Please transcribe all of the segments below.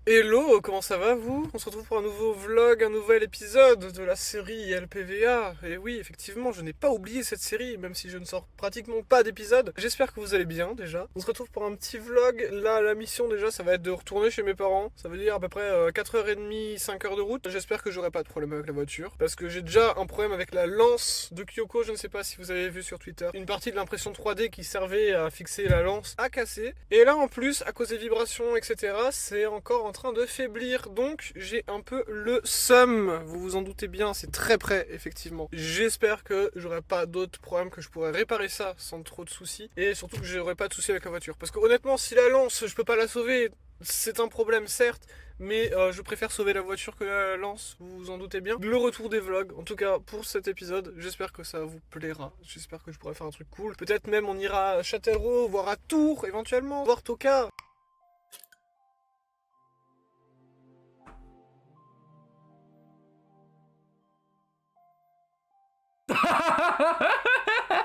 Hello, comment ça va vous? On se retrouve pour un nouveau vlog, un nouvel épisode de la série LPVA. Et oui, effectivement, je n'ai pas oublié cette série, même si je ne sors pratiquement pas d'épisodes. J'espère que vous allez bien déjà. On se retrouve pour un petit vlog. Là, la mission déjà, ça va être de retourner chez mes parents. Ça veut dire à peu près 4h30, 5h de route. J'espère que j'aurai pas de problème avec la voiture. Parce que j'ai déjà un problème avec la lance de Kyoko, je ne sais pas si vous avez vu sur Twitter. Une partie de l'impression 3D qui servait à fixer la lance a cassé. Et là, en plus, à cause des vibrations, etc., c'est encore en train de faiblir, donc j'ai un peu le seum, vous vous en doutez bien, c'est très près effectivement. J'espère que j'aurai pas d'autres problèmes, que je pourrai réparer ça sans trop de soucis, et surtout que j'aurai pas de soucis avec la voiture. Parce que honnêtement, si la lance, je peux pas la sauver, c'est un problème certes, mais je préfère sauver la voiture que la lance, vous vous en doutez bien. Le retour des vlogs, en tout cas pour cet épisode, j'espère que ça vous plaira, j'espère que je pourrai faire un truc cool. Peut-être même on ira à Châtellerault, voire à Tours éventuellement, voir Toka.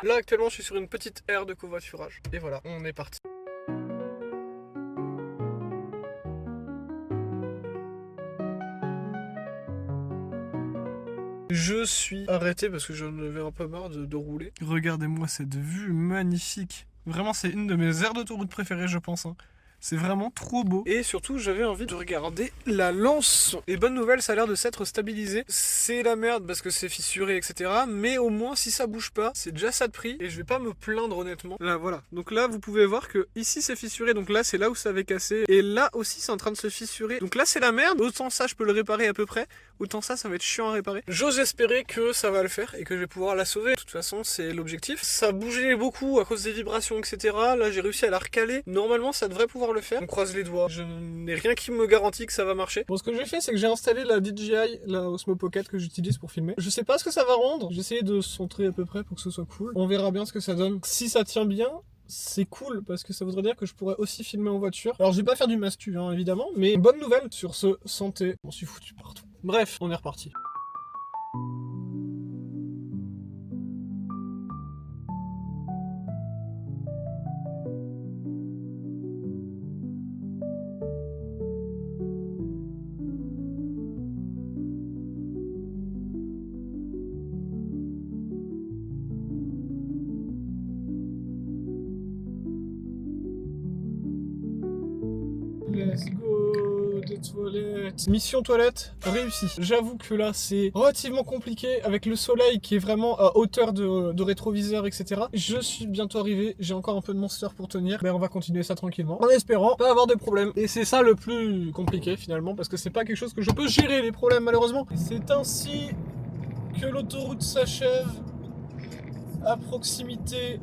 Là actuellement je suis sur une petite aire de covoiturage. Et voilà, on est parti. Je suis arrêté parce que j'en avais un peu marre de rouler. Regardez-moi cette vue magnifique. Vraiment c'est une de mes aires d'autoroute préférées je pense, hein. C'est vraiment trop beau. Et surtout, j'avais envie de regarder la lance. Et bonne nouvelle, ça a l'air de s'être stabilisé. C'est la merde parce que c'est fissuré, etc. Mais au moins, si ça bouge pas, c'est déjà ça de prix. Et je vais pas me plaindre honnêtement. Là, voilà. Donc là, vous pouvez voir que ici, c'est fissuré. Donc là, c'est là où ça avait cassé. Et là aussi, c'est en train de se fissurer. Donc là, c'est la merde. Autant ça, je peux le réparer à peu près. Autant ça va être chiant à réparer. J'ose espérer que ça va le faire et que je vais pouvoir la sauver. De toute façon, c'est l'objectif. Ça bougeait beaucoup à cause des vibrations, etc. Là, j'ai réussi à la recaler. Normalement, ça devrait pouvoir le faire. On croise les doigts. Je n'ai rien qui me garantit que ça va marcher. Bon, ce que j'ai fait, c'est que j'ai installé la DJI, la Osmo Pocket que j'utilise pour filmer. Je sais pas ce que ça va rendre. J'ai essayé de centrer à peu près pour que ce soit cool. On verra bien ce que ça donne. Si ça tient bien, c'est cool parce que ça voudrait dire que je pourrais aussi filmer en voiture. Alors je vais pas faire du mastu hein, évidemment, mais bonne nouvelle sur ce santé. On s'y foutu partout. Bref, on est reparti. Let's go des toilettes. Mission toilette réussie. J'avoue que là c'est relativement compliqué avec le soleil qui est vraiment à hauteur de rétroviseur, etc. Je suis bientôt arrivé, j'ai encore un peu de monster pour tenir, mais on va continuer ça tranquillement en espérant pas avoir de problème. Et c'est ça le plus compliqué finalement parce que c'est pas quelque chose que je peux gérer les problèmes malheureusement. C'est ainsi que l'autoroute s'achève à proximité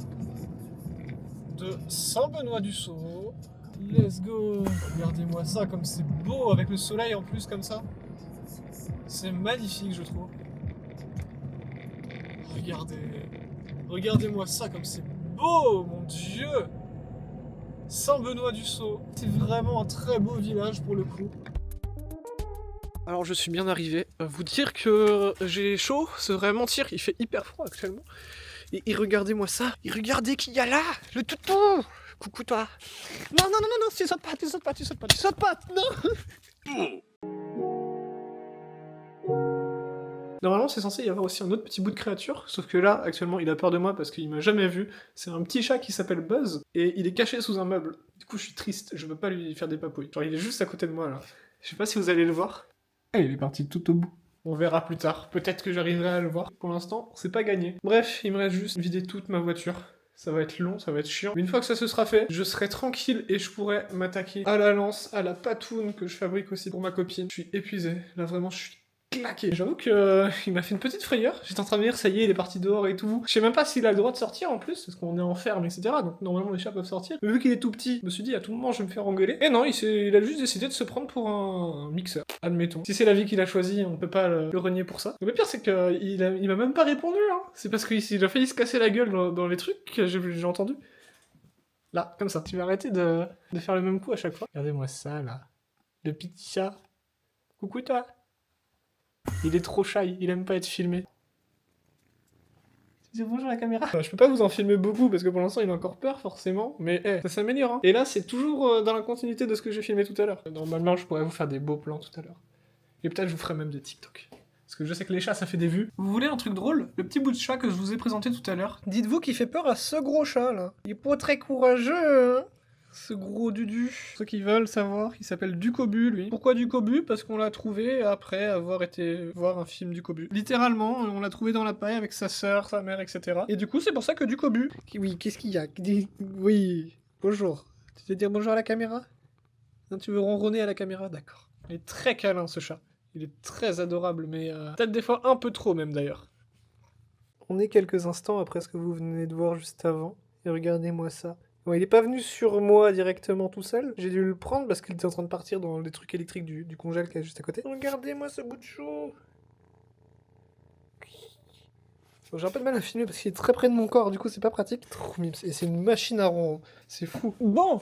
de Saint-Benoît-du-Sault. Let's go. Regardez-moi ça, comme c'est beau avec le soleil en plus comme ça. C'est magnifique je trouve. Regardez. Regardez-moi ça comme c'est beau, mon Dieu. Saint-Benoît-du-Sault. C'est vraiment un très beau village pour le coup. Alors je suis bien arrivé. Vous dire que j'ai chaud, c'est vrai mentir, il fait hyper froid actuellement. Et regardez-moi ça. Et regardez qui y a là. Le toutou. Coucou toi. Non, non, non, non, non, tu sautes pas, tu sautes pas, tu sautes pas, tu sautes pas, non. Normalement, c'est censé y avoir aussi un autre petit bout de créature, sauf que là, actuellement, il a peur de moi parce qu'il m'a jamais vu. C'est un petit chat qui s'appelle Buzz, et il est caché sous un meuble. Du coup, je suis triste, je veux pas lui faire des papouilles. Genre, il est juste à côté de moi, là. Je sais pas si vous allez le voir. Et il est parti tout au bout. On verra plus tard. Peut-être que j'arriverai à le voir. Pour l'instant, c'est pas gagné. Bref, il me reste juste vider toute ma voiture. Ça va être long, ça va être chiant. Mais une fois que ça se sera fait, je serai tranquille et je pourrai m'attaquer à la lance, à la patoune que je fabrique aussi pour ma copine. Je suis épuisé. Là, vraiment, je suis claqué. J'avoue que il m'a fait une petite frayeur. J'étais en train de me dire, ça y est, il est parti dehors et tout. Je sais même pas s'il a le droit de sortir en plus, parce qu'on est en ferme, etc. Donc normalement les chats peuvent sortir. Mais vu qu'il est tout petit, je me suis dit à tout moment je vais me faire engueuler. Et non, il a juste décidé de se prendre pour un mixeur. Admettons. Si c'est la vie qu'il a choisie, on peut pas le renier pour ça. Mais le pire c'est qu'il m'a même pas répondu. Hein. C'est parce qu'il a failli se casser la gueule dans les trucs que j'ai entendu. Là, comme ça. Tu vas arrêter de faire le même coup à chaque fois. Regardez-moi ça là. Le petit chat. Coucou toi. Il est trop shy, il aime pas être filmé. Dis bonjour à la caméra. Je peux pas vous en filmer beaucoup parce que pour l'instant il a encore peur forcément, mais ça s'améliore. Hein. Et là c'est toujours dans la continuité de ce que j'ai filmé tout à l'heure. Normalement je pourrais vous faire des beaux plans tout à l'heure. Et peut-être je vous ferai même des TikTok. Parce que je sais que les chats ça fait des vues. Vous voulez un truc drôle? Le petit bout de chat que je vous ai présenté tout à l'heure. Dites-vous qu'il fait peur à ce gros chat là. Il est pas très courageux hein. Ce gros Dudu. Ceux qui veulent savoir, il s'appelle Ducobu, lui. Pourquoi Ducobu? Parce qu'on l'a trouvé après avoir été voir un film Ducobu. Littéralement, on l'a trouvé dans la paille avec sa sœur, sa mère, etc. Et du coup, c'est pour ça que Ducobu. Oui, qu'est-ce qu'il y a? Oui, bonjour. Tu veux dire bonjour à la caméra? Non, tu veux ronronner à la caméra? D'accord. Il est très câlin, ce chat. Il est très adorable, mais peut-être des fois un peu trop, même, d'ailleurs. On est quelques instants après ce que vous venez de voir juste avant. Et regardez-moi ça. Bon, il est pas venu sur moi directement tout seul. J'ai dû le prendre parce qu'il était en train de partir dans les trucs électriques du congèle qui est juste à côté. Regardez-moi ce bout de chou. Bon, j'ai un peu de mal à filmer parce qu'il est très près de mon corps, du coup c'est pas pratique. Trop mime, c'est une machine à rond. C'est fou. Bon,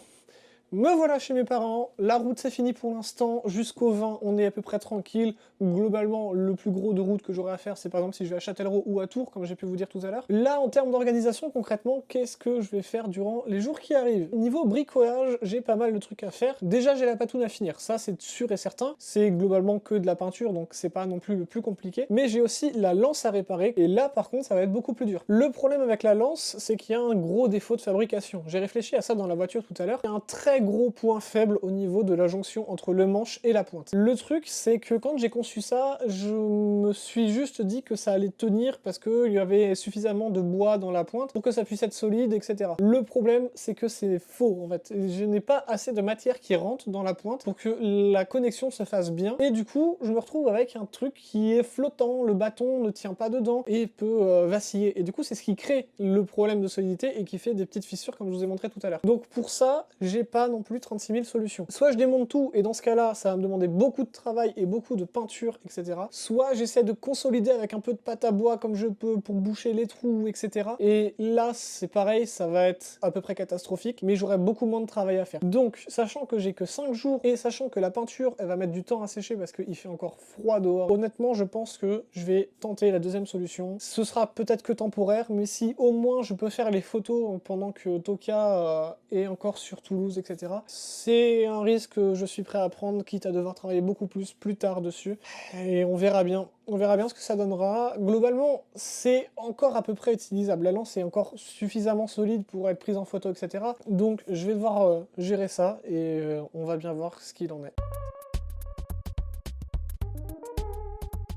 me voilà chez mes parents, la route c'est fini pour l'instant, jusqu'au 20 on est à peu près tranquille. Globalement le plus gros de route que j'aurai à faire c'est par exemple si je vais à Châtellerault ou à Tours comme j'ai pu vous dire tout à l'heure. Là en termes d'organisation concrètement qu'est-ce que je vais faire durant les jours qui arrivent? Niveau bricolage j'ai pas mal de trucs à faire. Déjà j'ai la patoune à finir, ça c'est sûr et certain. C'est globalement que de la peinture donc c'est pas non plus le plus compliqué. Mais j'ai aussi la lance à réparer et là par contre ça va être beaucoup plus dur. Le problème avec la lance c'est qu'il y a un gros défaut de fabrication. J'ai réfléchi à ça dans la voiture tout à l'heure. Il y a un très gros point faible au niveau de la jonction entre le manche et la pointe. Le truc c'est que quand j'ai conçu ça, je me suis juste dit que ça allait tenir parce qu'il y avait suffisamment de bois dans la pointe pour que ça puisse être solide, etc. Le problème c'est que c'est faux en fait. Je n'ai pas assez de matière qui rentre dans la pointe pour que la connexion se fasse bien et du coup je me retrouve avec un truc qui est flottant, le bâton ne tient pas dedans et peut vaciller. Et du coup c'est ce qui crée le problème de solidité et qui fait des petites fissures comme je vous ai montré tout à l'heure. Donc pour ça, j'ai pas non plus 36 000 solutions. Soit je démonte tout et dans ce cas-là, ça va me demander beaucoup de travail et beaucoup de peinture, etc. Soit j'essaie de consolider avec un peu de pâte à bois comme je peux pour boucher les trous, etc. Et là, c'est pareil, ça va être à peu près catastrophique, mais j'aurai beaucoup moins de travail à faire. Donc, sachant que j'ai que 5 jours et sachant que la peinture, elle va mettre du temps à sécher parce qu'il fait encore froid dehors, honnêtement, je pense que je vais tenter la deuxième solution. Ce sera peut-être que temporaire, mais si au moins je peux faire les photos pendant que Toka est encore sur Toulouse, etc. C'est un risque que je suis prêt à prendre, quitte à devoir travailler beaucoup plus tard dessus. Et on verra bien. On verra bien ce que ça donnera. Globalement, c'est encore à peu près utilisable. La lance est encore suffisamment solide pour être prise en photo, etc. Donc je vais devoir gérer ça et on va bien voir ce qu'il en est.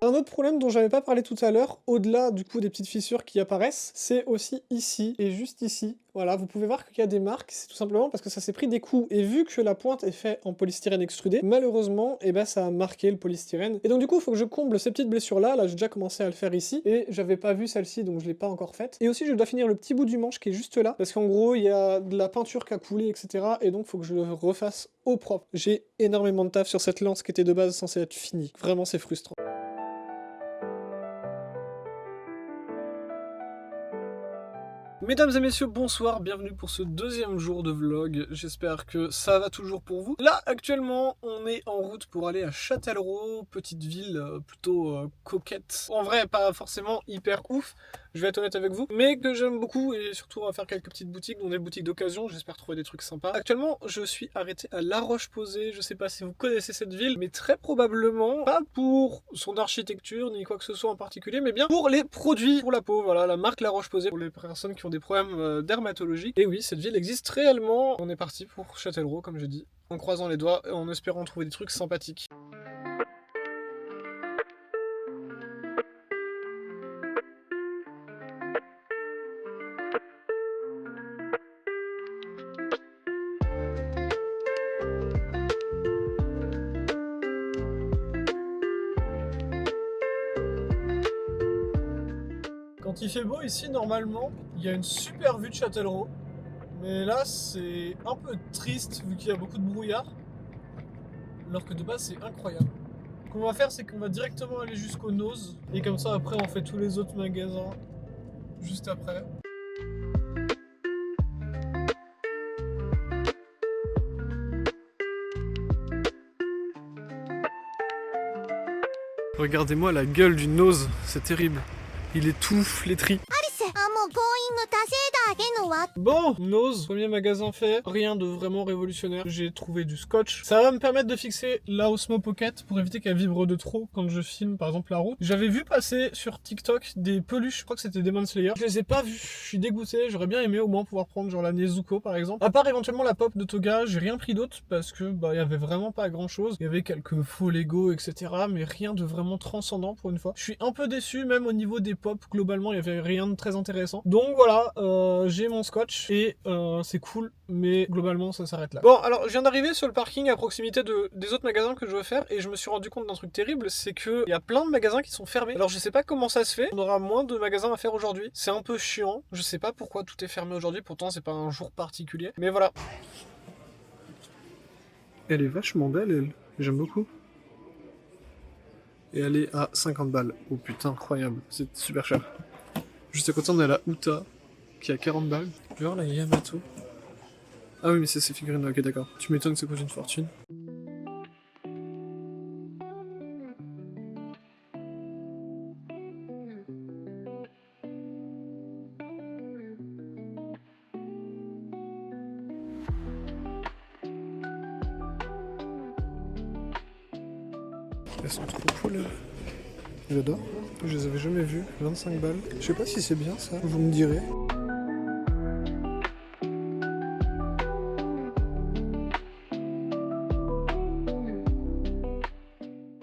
Un autre problème dont j'avais pas parlé tout à l'heure, au-delà du coup des petites fissures qui apparaissent, c'est aussi ici et juste ici. Voilà, vous pouvez voir qu'il y a des marques, c'est tout simplement parce que ça s'est pris des coups. Et vu que la pointe est faite en polystyrène extrudé, malheureusement, ça a marqué le polystyrène. Et donc du coup, il faut que je comble ces petites blessures-là. Là, j'ai déjà commencé à le faire ici. Et j'avais pas vu celle-ci, donc je l'ai pas encore faite. Et aussi, je dois finir le petit bout du manche qui est juste là. Parce qu'en gros, il y a de la peinture qui a coulé, etc. Et donc, il faut que je le refasse au propre. J'ai énormément de taf sur cette lance qui était de base censée être finie. Vraiment, c'est frustrant. Mesdames et messieurs, bonsoir, bienvenue pour ce deuxième jour de vlog, j'espère que ça va toujours pour vous. Là, actuellement, on est en route pour aller à Châtellerault, petite ville plutôt coquette. En vrai, pas forcément hyper ouf, je vais être honnête avec vous, mais que j'aime beaucoup et surtout on va faire quelques petites boutiques, dont des boutiques d'occasion, j'espère trouver des trucs sympas. Actuellement, je suis arrêté à La Roche-Posay, je sais pas si vous connaissez cette ville, mais très probablement pas pour son architecture ni quoi que ce soit en particulier, mais bien pour les produits pour la peau, voilà, la marque La Roche-Posay pour les personnes qui ont des problèmes dermatologiques. Et oui, cette ville existe réellement. On est parti pour Châtellerault, comme j'ai dit, en croisant les doigts et en espérant trouver des trucs sympathiques. Quand il fait beau ici, normalement, il y a une super vue de Châtellerault. Mais là, c'est un peu triste vu qu'il y a beaucoup de brouillard. Alors que de base, c'est incroyable. Ce qu'on va faire, c'est qu'on va directement aller jusqu'au Nose. Et comme ça, après, on fait tous les autres magasins juste après. Regardez-moi la gueule du Nose, c'est terrible. Il est tout flétri. Bon, Nose, premier magasin fait, rien de vraiment révolutionnaire. J'ai trouvé du scotch. Ça va me permettre de fixer la Osmo Pocket pour éviter qu'elle vibre de trop quand je filme par exemple la route. J'avais vu passer sur TikTok des peluches, je crois que c'était Demon Slayer. Je les ai pas vus, je suis dégoûté, j'aurais bien aimé au moins pouvoir prendre genre la Nezuko par exemple. À part éventuellement la pop de Toga, j'ai rien pris d'autre parce que bah il y avait vraiment pas grand chose. Il y avait quelques faux Lego etc, mais rien de vraiment transcendant pour une fois. Je suis un peu déçu même au niveau des pop, globalement il y avait rien de très intéressant. Donc voilà, j'ai mon scotch et c'est cool, mais globalement ça s'arrête là. Bon, alors je viens d'arriver sur le parking à proximité des autres magasins que je veux faire et je me suis rendu compte d'un truc terrible, c'est que il y a plein de magasins qui sont fermés. Alors je sais pas comment ça se fait, on aura moins de magasins à faire aujourd'hui. C'est un peu chiant, je sais pas pourquoi tout est fermé aujourd'hui, pourtant c'est pas un jour particulier, mais voilà. Elle est vachement belle elle, j'aime beaucoup. Et elle est à 50 balles. Oh putain, incroyable, c'est super cher. Juste à côté on a la Uta qui est à 40 balles. Je vais voir la Yamato. Ah oui mais c'est ces figurines, ok d'accord. Tu m'étonnes que ça coûte une fortune. Elles sont trop cool. J'adore. Je les avais jamais vues. 25 balles. Je sais pas si c'est bien ça, vous me direz.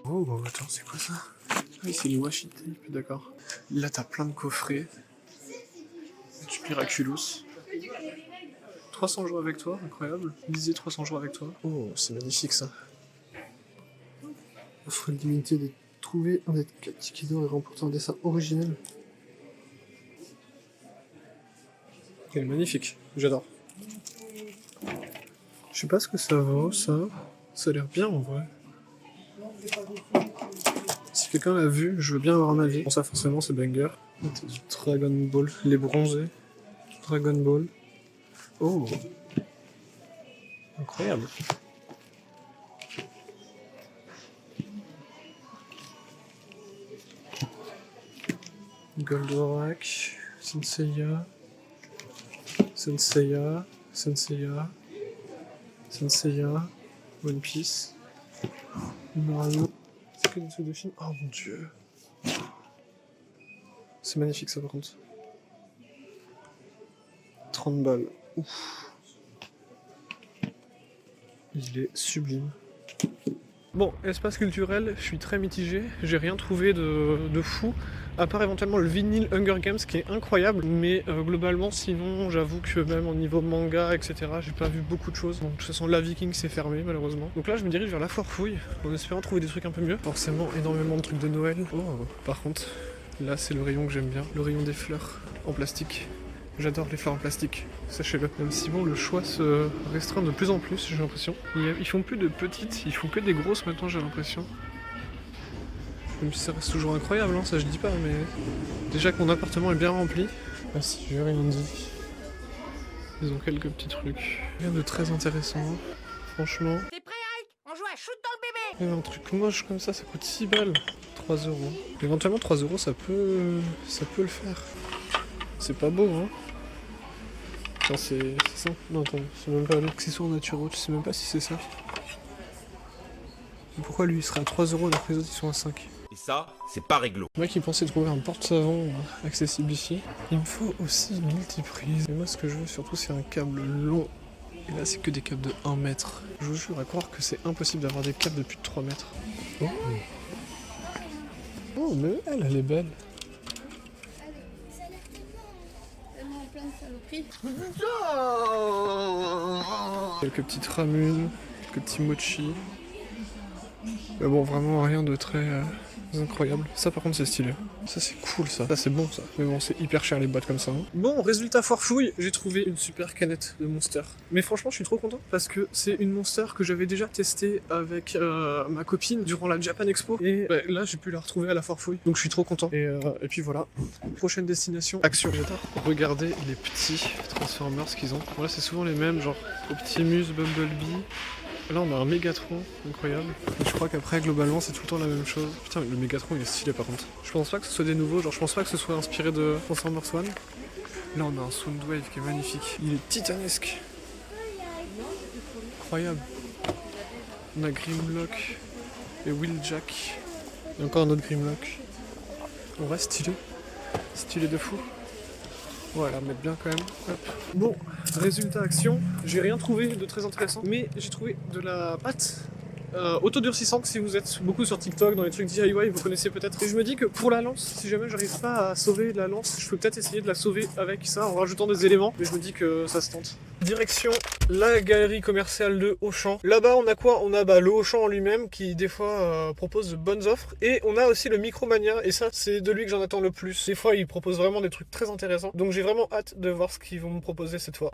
Oh, attends, c'est quoi ça? Ah oui, c'est les washi tape, d'accord. Là, t'as plein de coffrets. Du Miraculous. 300 jours avec toi, incroyable. Lisez 300 jours avec toi. Oh, c'est magnifique ça. Offre limitée de trouver un des 4 tickets d'or et remporter un dessin original. Elle est magnifique, j'adore. Je sais pas ce que ça vaut, ça. Ça a l'air bien en vrai. Si quelqu'un l'a vu, je veux bien avoir un avis. Bon, ça forcément c'est banger. C'est du Dragon Ball, les bronzés. Dragon Ball. Oh, incroyable. Goldorak, Senseiya, Senseiya, Senseiya, Senseiya, One Piece, Mario. C'est que des trucs de film. Oh mon dieu. C'est magnifique ça par contre. 30 balles. Ouf. Il est sublime. Bon, espace culturel, je suis très mitigé. J'ai rien trouvé de fou. À part éventuellement le vinyle Hunger Games qui est incroyable, mais globalement sinon j'avoue que même au niveau manga etc j'ai pas vu beaucoup de choses. Donc de toute façon la Viking c'est fermé malheureusement. Donc là je me dirige vers la Foire Fouille en espérant trouver des trucs un peu mieux. Forcément énormément de trucs de Noël. Oh, par contre là c'est le rayon que j'aime bien, le rayon des fleurs en plastique. J'adore les fleurs en plastique, sachez-le. Même si bon, le choix se restreint de plus en plus, j'ai l'impression. Ils font plus de petites, ils font que des grosses maintenant, j'ai l'impression. Même si ça reste toujours incroyable, hein, ça je dis pas, mais... Déjà que mon appartement est bien rempli. Ah si, j'ai rien dit. Ils ont quelques petits trucs. Rien de très intéressant, hein. Franchement. T'es prêt, Ike? On joue à shoot dans le bébé! Même un truc moche comme ça coûte 6 balles. 3 €. Éventuellement 3 € ça peut le faire. C'est pas beau, hein. Attends, c'est ça? Non, attends, c'est même pas l'accessoire naturel, tu sais même pas si c'est ça. Pourquoi lui il sera à 3 € alors que les autres ils sont à 5? Et ça, c'est pas réglo. Moi qui pensais trouver un porte-savon accessible ici, il me faut aussi une multiprise. Et moi ce que je veux surtout c'est un câble long. Et là c'est que des câbles de 1 mètre. Je vous jure à croire que c'est impossible d'avoir des câbles de plus de 3 mètres. Oh, oh mais elle est belle. Quelques petites ramunes, quelques petits mochi. Mais bon, vraiment rien de très incroyable. Ça par contre c'est stylé. Ça c'est cool ça. Ça c'est bon ça. Mais bon, c'est hyper cher les boîtes comme ça. Hein. Bon, résultat foire fouille, j'ai trouvé une super canette de Monster. Mais franchement, je suis trop content parce que c'est une Monster que j'avais déjà testée avec ma copine durant la Japan Expo. Et bah, là, j'ai pu la retrouver à la foire fouille. Donc je suis trop content. Et puis voilà. Prochaine destination, Action. J'adore regarder les petits Transformers qu'ils ont. Voilà, c'est souvent les mêmes, genre Optimus, Bumblebee. Là on a un Mégatron, incroyable. Et je crois qu'après globalement c'est tout le temps la même chose. Putain mais le Mégatron il est stylé par contre. Je pense pas que ce soit des nouveaux, genre je pense pas que ce soit inspiré de Transformers 1. Là on a un Soundwave qui est magnifique. Il est titanesque. Incroyable. On a Grimlock et Wheeljack. Et encore un autre Grimlock. On va stylé. Stylé de fou. Voilà, mettre bien quand même. Hop. Bon, résultat action. J'ai rien trouvé de très intéressant, mais j'ai trouvé de la pâte autodurcissante. Si vous êtes beaucoup sur TikTok, dans les trucs DIY, vous connaissez peut-être. Et je me dis que pour la lance, si jamais j'arrive pas à sauver la lance, je peux peut-être essayer de la sauver avec ça en rajoutant des éléments. Mais je me dis que ça se tente. Direction la galerie commerciale de Auchan. Là-bas, on a quoi? On a le Auchan en lui-même qui des fois propose de bonnes offres. Et on a aussi le Micromania. Et ça, c'est de lui que j'en attends le plus. Des fois, il propose vraiment des trucs très intéressants. Donc j'ai vraiment hâte de voir ce qu'ils vont me proposer cette fois.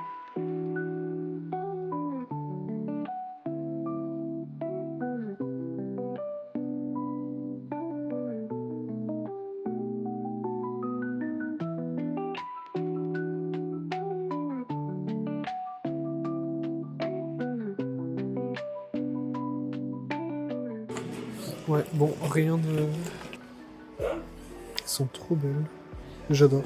Ouais, bon, rien de... Elles sont trop belles. J'adore.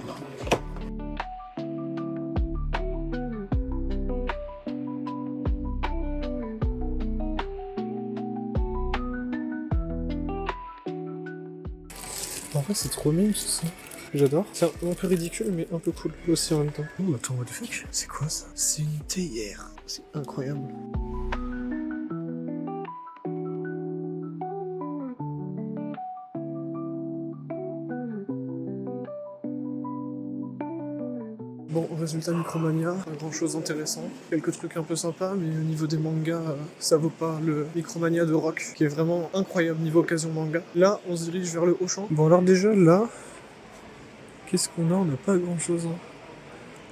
En vrai, c'est trop mignon tout ça. J'adore. C'est un peu ridicule, mais un peu cool aussi en même temps. Oh, attends, what the fuck? C'est quoi ça? C'est une théière. C'est incroyable. Bon, résultat Micromania, pas grand chose d'intéressant. Quelques trucs un peu sympas, mais au niveau des mangas, ça vaut pas le Micromania de Rock, qui est vraiment incroyable niveau occasion manga. Là, on se dirige vers le Auchan. Bon, alors déjà, là, qu'est-ce qu'on a? On n'a pas grand chose. Hein.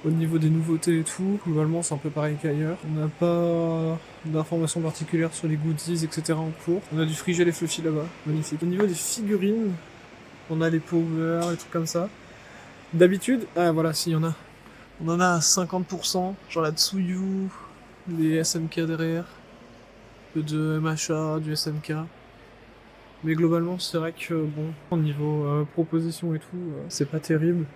Au niveau des nouveautés et tout, globalement, c'est un peu pareil qu'ailleurs. On n'a pas d'informations particulières sur les goodies, etc. en cours. On a du Frigel et Fluffy là-bas, magnifique. Au niveau des figurines, on a les Power, les trucs comme ça. D'habitude, ah voilà, si, y en a. On en a à 50%, genre la Tsuyu, les SMK derrière, le de MHA, du SMK. Mais globalement, c'est vrai que bon, au niveau proposition et tout, c'est pas terrible.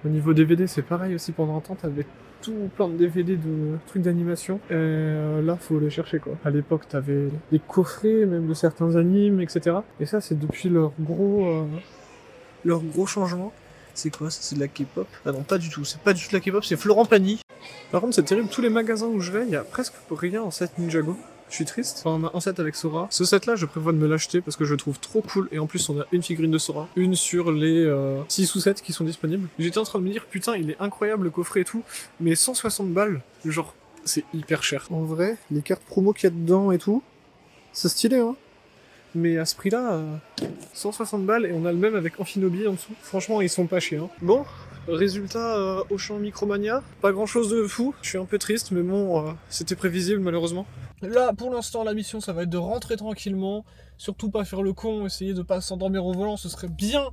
Au niveau DVD, c'est pareil aussi. Pendant un temps, t'avais tout plein de DVD de trucs d'animation. Et là, faut les chercher quoi. À l'époque, t'avais des coffrets, même de certains animes, etc. Et ça, c'est depuis leur gros changement. C'est quoi ça? C'est de la K-pop? Ah non, pas du tout. C'est pas du tout de la K-pop, c'est Florent Pagny. Par contre, c'est terrible. Tous les magasins où je vais, il y a presque rien en set Ninjago. Je suis triste. Enfin, on a un set avec Sora. Ce set-là, je prévois de me l'acheter parce que je le trouve trop cool. Et en plus, on a une figurine de Sora. Une sur les 6 ou 7 qui sont disponibles. J'étais en train de me dire, putain, il est incroyable le coffret et tout. Mais 160 balles, genre, c'est hyper cher. En vrai, les cartes promo qu'il y a dedans et tout, c'est stylé, hein. Mais à ce prix-là, 160 balles et on a le même avec Amphinobi en dessous. Franchement, ils sont pas chiés. Hein. Bon, résultat Auchan Micromania, pas grand-chose de fou. Je suis un peu triste, mais bon, c'était prévisible malheureusement. Là, pour l'instant, la mission, ça va être de rentrer tranquillement. Surtout pas faire le con, essayer de pas s'endormir au volant, ce serait bien.